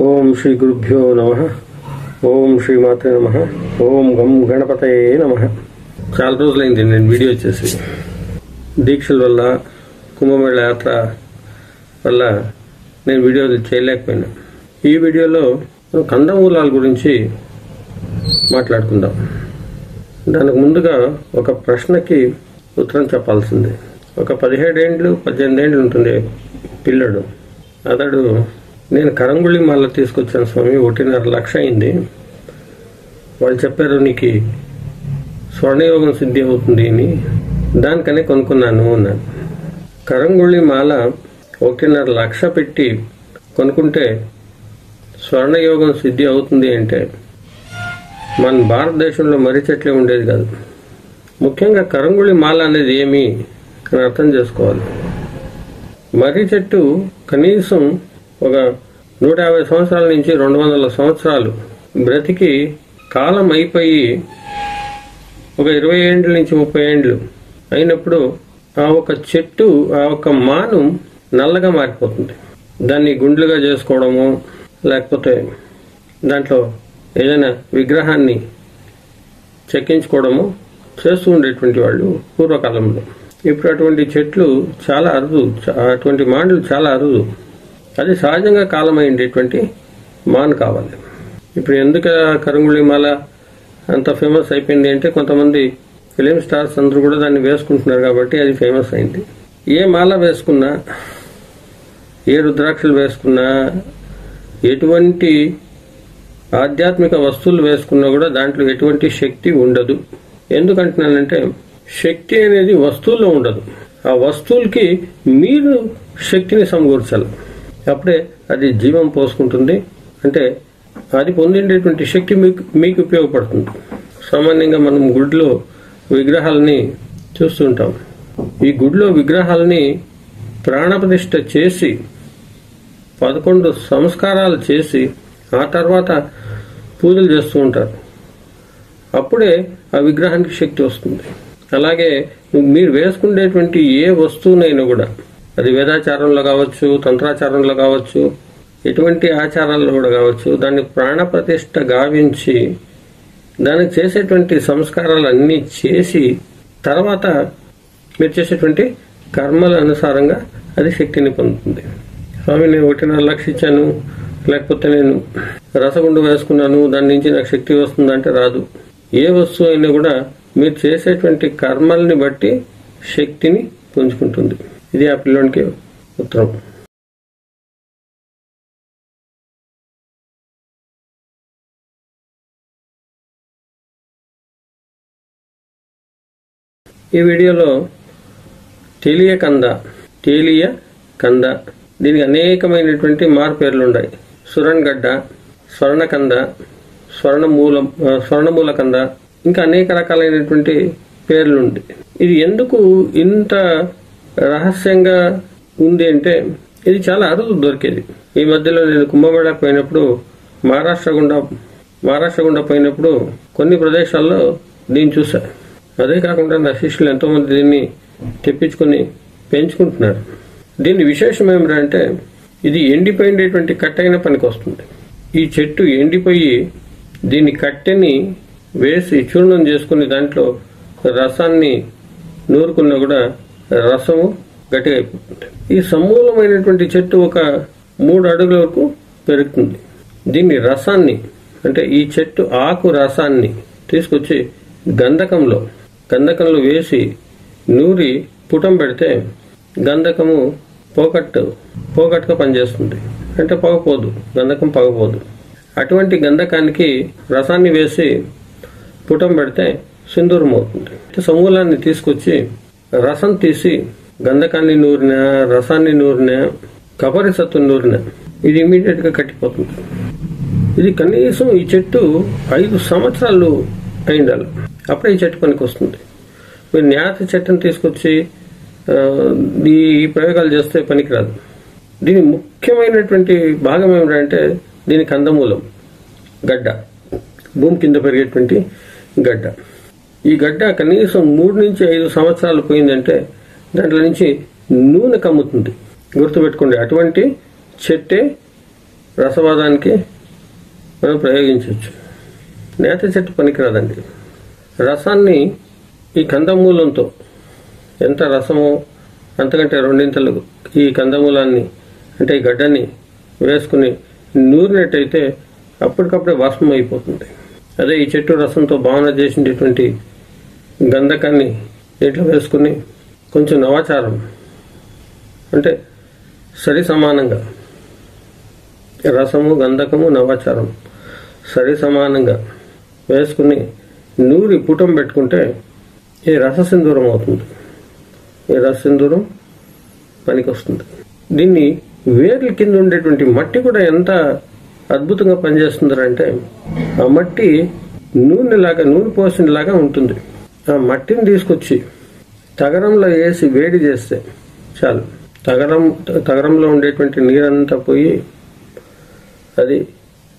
ఓం శ్రీ గురుభ్యో నమః. ఓం శ్రీ మాత్రే నమః. ఓం గం గణపతయే నమః. చాలా రోజులైంది నేను వీడియో చేసి. దీక్షల వల్ల, కుంభమేళ యాత్ర వల్ల నేను వీడియో చేయలేకపోయినా. ఈ వీడియోలో కందమూలాల గురించి మాట్లాడుకుందాం. దానికి ముందుగా ఒక ప్రశ్నకి ఉత్తరం చెప్పాల్సింది. ఒక 17 ఏళ్ళు 18 ఏళ్ళు ఉంటుంది పిల్లడు. అతడు, నేను కరంగుళి మాల తీసుకొచ్చాను స్వామి, 1.5 లక్ష అయింది. వాళ్ళు చెప్పారు నీకు స్వర్ణయోగం సిద్ధి అవుతుంది అని, దానికనే కొనుక్కున్నాను అన్నాడు. కరంగుళి మాల 1.5 లక్ష పెట్టి కొనుక్కుంటే స్వర్ణయోగం సిద్ధి అవుతుంది అంటే మన భారతదేశంలో మర్రి చెట్లే ఉండేది కాదు. ముఖ్యంగా కరంగుళి మాల అనేది ఏమి అని అర్థం చేసుకోవాలి. మర్రి చెట్టు కనీసం ఒక 150 సంవత్సరాల నుంచి 200 సంవత్సరాలు బ్రతికి కాలం అయిపోయి ఒక 20 ఏండ్ల నుంచి 30 ఏండ్లు అయినప్పుడు ఆ ఒక చెట్టు, ఆ ఒక మాను నల్లగా మారిపోతుంది. దాన్ని గుండ్లుగా చేసుకోవడము, లేకపోతే దాంట్లో ఏదైనా విగ్రహాన్ని చెక్కించుకోవడము చేస్తూ ఉండేటువంటి వాళ్ళు పూర్వకాలంలో. ఇప్పుడు అటువంటి చెట్లు చాలా అరుదు, అటువంటి మాండలు చాలా అరుదు. అది సహజంగా కాలమైండేటువంటి మాన్ కావాలి. ఇప్పుడు ఎందుకు కరంగుళి మాల అంత ఫేమస్ అయిపోయింది అంటే, కొంతమంది ఫిలిం స్టార్స్ అందరూ కూడా దాన్ని వేసుకుంటున్నారు కాబట్టి అది ఫేమస్ అయింది. ఏ మాల వేసుకున్నా, ఏ రుద్రాక్షలు వేసుకున్నా, ఎటువంటి ఆధ్యాత్మిక వస్తువులు వేసుకున్నా కూడా దాంట్లో ఎటువంటి శక్తి ఉండదు. ఎందుకంటున్నానంటే, శక్తి అనేది వస్తువుల్లో ఉండదు. ఆ వస్తువులకి మీరు శక్తిని సమకూర్చాలి. అప్పుడే అది జీవం పోసుకుంటుంది. అంటే అది పొందిండేటువంటి శక్తి మీకు ఉపయోగపడుతుంది. సామాన్యంగా మనం గుడిలో విగ్రహాలని చూస్తుంటాం. ఈ గుడిలో విగ్రహాలని ప్రాణప్రతిష్ఠ చేసి 11 సంస్కారాలు చేసి ఆ తర్వాత పూజలు చేస్తూ ఉంటారు. అప్పుడే ఆ విగ్రహానికి శక్తి వస్తుంది. అలాగే మీరు వేసుకునేటువంటి ఏ వస్తువునైనా కూడా, అది వేదాచారంలో కావచ్చు, తంత్రాచారంలో కావచ్చు, ఎటువంటి ఆచారాల్లో కూడా కావచ్చు, దాన్ని ప్రాణప్రతిష్ఠ గావించి దానికి చేసేటువంటి సంస్కారాలన్నీ చేసి తర్వాత మీరు చేసేటువంటి కర్మల అనుసారంగా అది శక్తిని పొందుతుంది. స్వామి, నేను 1.5 లక్ష ఇచ్చాను, లేకపోతే నేను రసగుండు వేసుకున్నాను, దాని నుంచి నాకు శక్తి వస్తుందంటే రాదు. ఏ వస్తువు అయినా కూడా మీరు చేసేటువంటి కర్మల్ని బట్టి శక్తిని పుంజుకుంటుంది. ఇది ఆ పిల్లోనికి ఉత్తరం. ఈ వీడియోలో తేలియ కంద, దీనికి అనేకమైనటువంటి మారుపేర్లు ఉన్నాయి. సురణ్గడ్డ, స్వర్ణకంద, స్వర్ణమూల కంద, ఇంకా అనేక రకాలైనటువంటి పేర్లు ఉంది. ఇది ఎందుకు ఇంత రహస్యంగా ఉంది అంటే, ఇది చాలా అరుదు దొరికేది. ఈ మధ్యలో నేను కుంభమేళ పోయినప్పుడు, మహారాష్ట్ర గుండా పోయినప్పుడు కొన్ని ప్రదేశాల్లో దీన్ని చూసా. అదే కాకుండా నా శిష్యులు ఎంతో మంది దీన్ని తెప్పించుకుని పెంచుకుంటున్నారు. దీని విశేషం ఏమిటంటే, ఇది ఎండిపోయినటువంటి కట్టెన పనికి వస్తుంది. ఈ చెట్టు ఎండిపోయి దీని కట్టెని వేసి చూర్ణం చేసుకుని దాంట్లో రసాన్ని నూరుకున్నా కూడా రసము గట్టిగా అయిపోతుంది. ఈ సమూలమైనటువంటి చెట్టు ఒక 3 అడుగుల వరకు పెరుగుతుంది. దీన్ని రసాన్ని, అంటే ఈ చెట్టు ఆకు రసాన్ని తీసుకొచ్చి గంధకంలో వేసి నూరి పుటం పెడితే గంధకము పోగట్టుగా పనిచేస్తుంది. అంటే పొగపోదు, గంధకం పొగపోదు. అటువంటి గంధకానికి రసాన్ని వేసి పుటం పెడితే సింధూరం అవుతుంది. సమూలాన్ని తీసుకొచ్చి రసం తీసి గంధకాన్ని నూరినా, రసాన్ని నూరినా, కపరి సత్తు నూరినా ఇది ఇమీడియట్ గా కట్టిపోతుంది. ఇది కనీసం ఈ చెట్టు 5 సంవత్సరాలు అయిండాలి, అప్పుడే ఈ చెట్టు పనికి వస్తుంది. మీరు న్యాత చెట్టును తీసుకొచ్చి ఈ ప్రయోగాలు చేస్తే పనికిరాదు. దీని ముఖ్యమైనటువంటి భాగం ఏమిటంటే, దీని కందమూలం గడ్డ, భూమి కింద పెరిగేటువంటి గడ్డ. ఈ గడ్డ కనీసం 3 నుంచి 5 సంవత్సరాలు పోయిందంటే దాంట్లో నుంచి నూనె కమ్ముతుంది. గుర్తుపెట్టుకోండి, అటువంటి చెట్టే రసవాదానికి మనం ప్రయోగించవచ్చు. నేత చెట్టు పనికిరాదండి. రసాన్ని ఈ కందమూలంతో ఎంత రసమో అంతకంటే రెండింతలు ఈ కందమూలాన్ని అంటే ఈ గడ్డని వేసుకుని నూరినట్టయితే అప్పటికప్పుడే భస్మం అయిపోతుంది. అదే ఈ చెట్టు రసంతో భావన చేసినటువంటి గంధకాన్ని దీంట్లో వేసుకుని కొంచెం నవాచారం అంటే సరి సమానంగా రసము గంధకము నవాచారం సరి సమానంగా వేసుకుని నూరి పుటం పెట్టుకుంటే ఈ రససింధూరం అవుతుంది. ఈ రససింధూరం పనికి వస్తుంది. దీన్ని వేర్ల కింద ఉండేటువంటి మట్టి కూడా ఎంత అద్భుతంగా పనిచేస్తుందంటే ఆ మట్టి నూనె పోసినలాగా ఉంటుంది. ఆ మట్టిని తీసుకొచ్చి తగరంలో వేసి వేడి చేస్తే చాలు, తగరంలో ఉండేటువంటి నీరంతా పోయి అది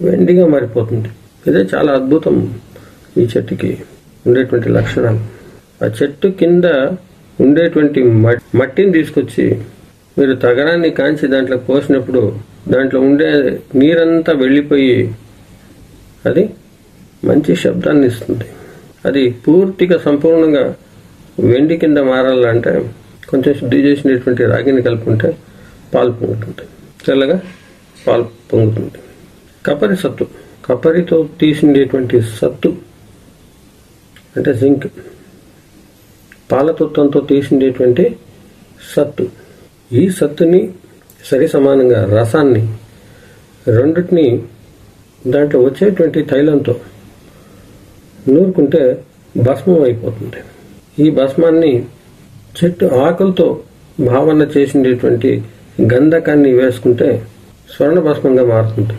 వెండిగా మారిపోతుంది. ఇదే చాలా అద్భుతం ఈ చెట్టుకి ఉండేటువంటి లక్షణాలు. ఆ చెట్టు కింద ఉండేటువంటి మట్టిని తీసుకొచ్చి మీరు తగరాన్ని కాంచి దాంట్లో పోసినప్పుడు దాంట్లో ఉండే నీరంతా వెళ్ళిపోయి అది మంచి శబ్దాన్ని ఇస్తుంది. అది పూర్తిగా సంపూర్ణంగా వెండి కింద మారాలంటే కొంచెం శుద్ధి చేసినటువంటి రాగిని కలుపుకుంటే పాలు పొంగుతుంది, తెల్లగా పాలు పొంగుతుంది. కపరి సత్తు, కపరితో తీసిండేటువంటి సత్తు అంటే జింక్, పాలతత్వంతో తీసిండేటువంటి సత్తు. ఈ సత్తుని సరి సమానంగా రసాన్ని రెండిటిని దాంట్లో వచ్చేటువంటి తైలంతో నూరుకుంటే భస్మం అయిపోతుంది. ఈ భస్మాన్ని చెట్టు ఆకులతో భావన చేసినటువంటి గంధకాన్ని వేసుకుంటే స్వర్ణ భస్మంగా మారుతుంది.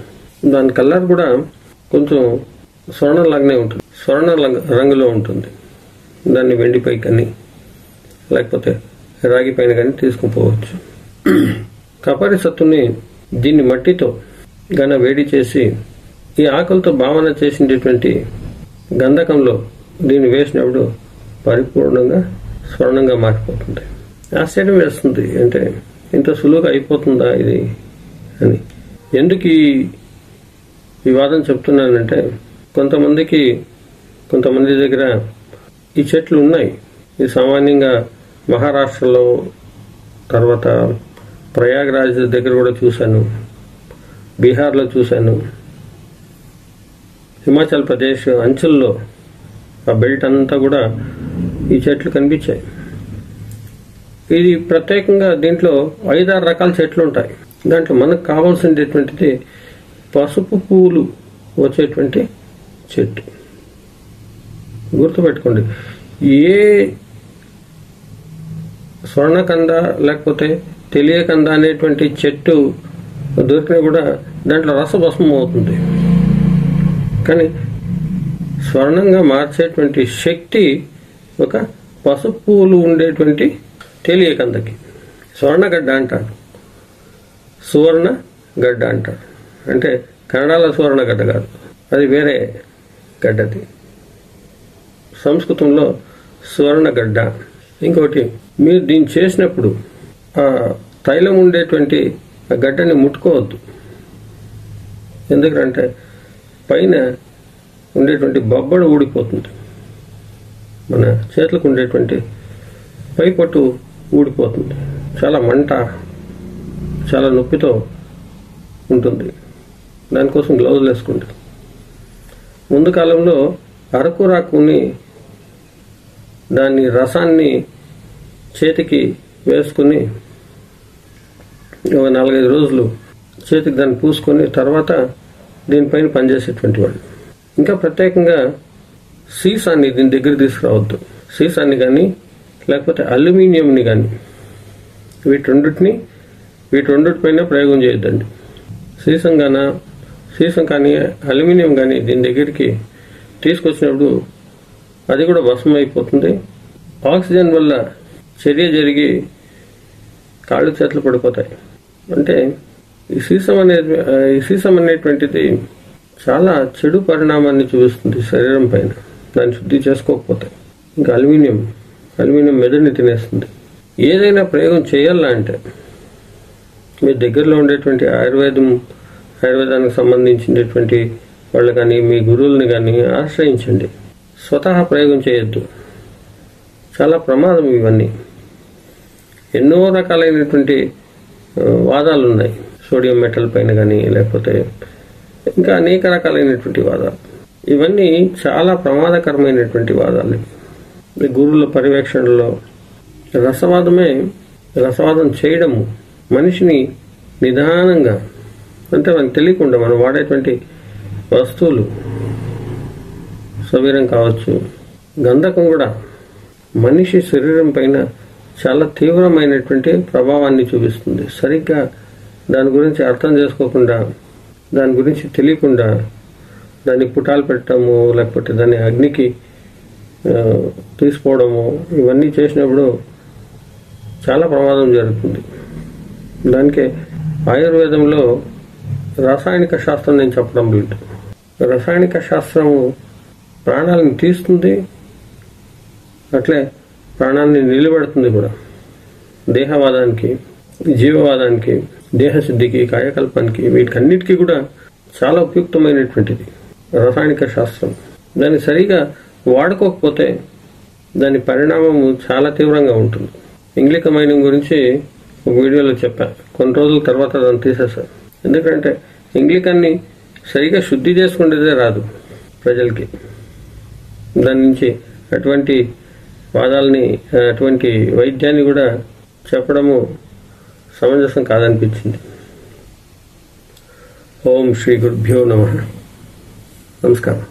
దాని కలర్ కూడా కొంచెం స్వర్ణంలాగానే ఉంటుంది, స్వర్ణ రంగులో ఉంటుంది. దాన్ని వెండిపై కానీ లేకపోతే రాగి పైన కానీ తీసుకుపోవచ్చు. కపరి సత్తుని దీన్ని మట్టితో గన వేడి చేసి ఈ ఆకులతో భావన చేసినటువంటి గంధకంలో దీన్ని వేసినప్పుడు పరిపూర్ణంగా స్వర్ణంగా మారిపోతుంది. ఆశ్చర్యం వేస్తుంది, అంటే ఇంత సులువుగా అయిపోతుందా ఇది అని. ఎందుకు ఈ వాదన చెప్తున్నానంటే కొంతమంది దగ్గర ఈ చెట్లు ఉన్నాయి. ఇది సామాన్యంగా మహారాష్ట్రలో, తర్వాత ప్రయాగ్రాజ్ దగ్గర కూడా చూశాను, బీహార్లో చూశాను, హిమాచల్ ప్రదేశ్ అంచుల్లో ఆ బెల్ట్ అంతా కూడా ఈ చెట్లు కనిపించాయి. ఇది ప్రత్యేకంగా దీంట్లో 5-6 రకాల చెట్లు ఉంటాయి. దాంట్లో మనకు కావాల్సినటువంటిది పసుపు పూలు వచ్చేటువంటి చెట్టు. గుర్తుపెట్టుకోండి, ఏ స్వర్ణకంద లేకపోతే తెలియకంద అనేటువంటి చెట్టు దొరికినా కూడా దాంట్లో రసభస్మం అవుతుంది. కానీ స్వర్ణంగా మార్చేటువంటి శక్తి ఒక పసుపు పూలు ఉండేటువంటి తెలియకందకి. స్వర్ణగడ్డ అంటారు, సువర్ణ గడ్డ అంటారు. అంటే కన్నడలో సువర్ణగడ్డ కాదు, అది వేరే గడ్డది. సంస్కృతంలో సువర్ణగడ్డ. ఇంకోటి, మీరు దీన్ని చేసినప్పుడు ఆ తైలం ఉండేటువంటి ఆ గడ్డని ముట్టుకోవద్దు. ఎందుకంటే పైన ఉండేటువంటి బొబ్బడు ఊడిపోతుంది. మన చేతులకు ఉండేటువంటి పై పట్టు ఊడిపోతుంది. చాలా మంట, చాలా నొప్పితో ఉంటుంది. దానికోసం గ్లౌజులు వేసుకోండి. ముందు కాలంలో అరకురాకుని దాని రసాన్ని చేతికి వేసుకుని ఒక 4-5 రోజులు చేతికి దాన్ని పూసుకొని తర్వాత దీనిపైన పనిచేసేటువంటి వాళ్ళు. ఇంకా ప్రత్యేకంగా సీసాన్ని దీని దగ్గర తీసుకురావద్దు. సీసాన్ని కానీ లేకపోతే అల్యూమినియంని కానీ వీటి ప్రయోగం చేయొద్దండి. సీసం కానీ అల్యూమినియం కానీ దీని దగ్గరికి తీసుకొచ్చినప్పుడు అది కూడా భస్మం అయిపోతుంది. ఆక్సిజన్ వల్ల చర్య జరిగి కాళ్ళు చేతులు పడిపోతాయి. అంటే ఈ సీసం అనేటువంటిది చాలా చెడు పరిణామాన్ని చూపిస్తుంది శరీరం పైన, దాన్ని శుద్ధి చేసుకోకపోతే. ఇంకా అల్యూమినియం మెదడుని తినేస్తుంది. ఏదైనా ప్రయోగం చేయాలా అంటే మీ దగ్గరలో ఉండేటువంటి ఆయుర్వేదం ఆయుర్వేదానికి సంబంధించినటువంటి వాళ్ళు కానీ మీ గురువుల్ని కానీ ఆశ్రయించండి. స్వతహా ప్రయోగం చేయొద్దు. చాలా ప్రమాదం ఇవన్నీ. ఎన్నో రకాలైనటువంటి వాదాలు ఉన్నాయి, సోడియం మెటల్ పైన కానీ లేకపోతే ఇంకా అనేక రకాలైనటువంటి వాదాలు. ఇవన్నీ చాలా ప్రమాదకరమైనటువంటి వాదాలు. గురువుల పర్యవేక్షణలో రసవాదం చేయడము మనిషిని నిదానంగా, అంటే మనకు తెలియకుండా మనం వాడేటువంటి వస్తువులు శరీరం కావచ్చు, గంధకం కూడా మనిషి శరీరం పైన చాలా తీవ్రమైనటువంటి ప్రభావాన్ని చూపిస్తుంది. సరిగ్గా దాని గురించి అర్థం చేసుకోకుండా, దాని గురించి తెలియకుండా దాన్ని పుటాలు పెట్టడము లేకపోతే దాన్ని అగ్నికి తీసుకోవడము ఇవన్నీ చేసినప్పుడు చాలా ప్రమాదం జరుగుతుంది. దానికే ఆయుర్వేదంలో రసాయనిక శాస్త్రం నేను చెప్పడం లేదు. రసాయనిక శాస్త్రము ప్రాణాలను తీస్తుంది, అట్లే ప్రాణాన్ని నిలబెడుతుంది కూడా. దేహవాదానికి, జీవవాదానికి, దేహశుద్ధికి, కాయకల్పానికి, వీటికన్నిటికీ కూడా చాలా ఉపయుక్తమైనటువంటిది రసాయనిక శాస్త్రం. దాన్ని సరిగా వాడుకోకపోతే దాని పరిణామము చాలా తీవ్రంగా ఉంటుంది. ఇంగ్లిక మైనింగ్ గురించి ఒక వీడియోలో చెప్పాను. కొన్ని రోజుల తర్వాత దాన్ని తీసేశాను. ఎందుకంటే ఇంగ్లికాన్ని సరిగా శుద్ధి చేసుకునేదే రాదు ప్రజలకి. దాని నుంచి అటువంటి వాదాలని, అటువంటి వైద్యాన్ని కూడా చెప్పడము సమంజసం కాదనిపించింది. ఓం శ్రీ గురుభ్యో నమః. నమస్కారం.